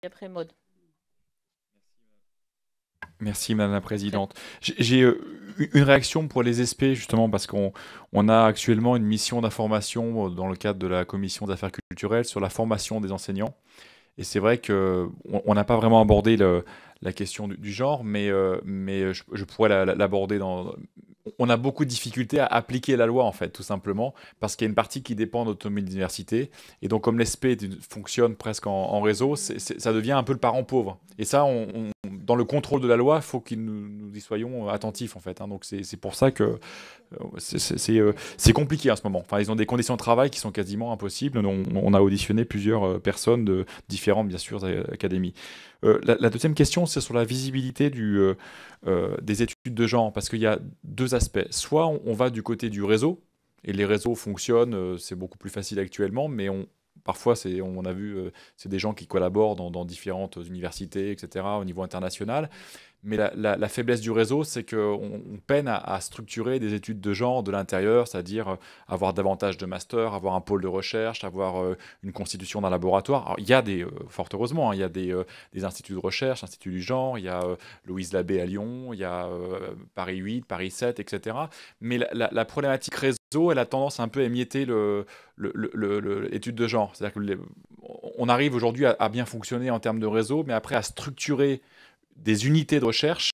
Et après Maud. Merci Madame la Très- Présidente. J'ai une réaction pour les SP justement parce qu'on a actuellement une mission d'information dans le cadre de la Commission des affaires culturelles sur la formation des enseignants. Et c'est vrai que on n'a pas vraiment abordé la question du genre, mais je pourrais l'aborder dans. On a beaucoup de difficultés à appliquer la loi en fait, tout simplement, parce qu'il y a une partie qui dépend de l'autonomie de l'université. Et donc comme l'ESP fonctionne presque en réseau, ça devient un peu le parent pauvre. Et ça, dans le contrôle de la loi, il faut que nous y soyons attentifs en fait, hein. Donc c'est pour ça que c'est compliqué en ce moment. Enfin, ils ont des conditions de travail qui sont quasiment impossibles. On a auditionné plusieurs personnes de différentes, bien sûr, académies. La deuxième question, c'est sur la visibilité des études de genre, parce qu'il y a deux aspects. Soit on va du côté du réseau, et les réseaux fonctionnent, c'est beaucoup plus facile actuellement, mais parfois, on a vu, c'est des gens qui collaborent dans différentes universités, etc., au niveau international. Mais la faiblesse du réseau, c'est qu'on peine à structurer des études de genre de l'intérieur, c'est-à-dire avoir davantage de masters, avoir un pôle de recherche, avoir une constitution d'un laboratoire. Alors, il y a fort heureusement, hein, il y a des instituts de recherche, instituts du genre, il y a Louise Labbé à Lyon, il y a Paris 8, Paris 7, etc. Mais la problématique réseau, elle a tendance un peu à émietter l'étude de genre. C'est-à-dire on arrive aujourd'hui à bien fonctionner en termes de réseau, mais après à structurer des unités de recherche,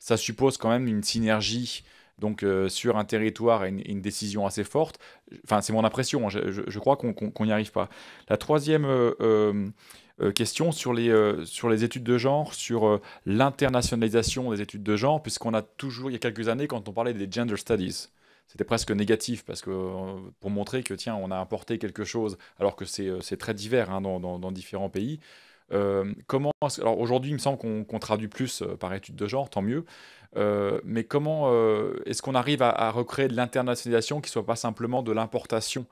ça suppose quand même une synergie donc sur un territoire et une décision assez forte. Enfin, c'est mon impression, hein, je crois qu'on n'y arrive pas. La troisième question sur les études de genre, sur l'internationalisation des études de genre, puisqu'on a toujours, il y a quelques années, quand on parlait des gender studies, c'était presque négatif parce que pour montrer que tiens, on a importé quelque chose, alors que c'est très divers hein, dans différents pays. Alors aujourd'hui, il me semble qu'on traduit plus par étude de genre, tant mieux. Mais comment est-ce qu'on arrive à recréer de l'internationalisation qui soit pas simplement de l'importation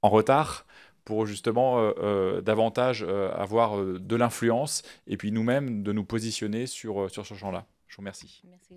en retard pour justement davantage avoir de l'influence et puis nous-mêmes de nous positionner sur ce champ-là. Je vous remercie. Merci.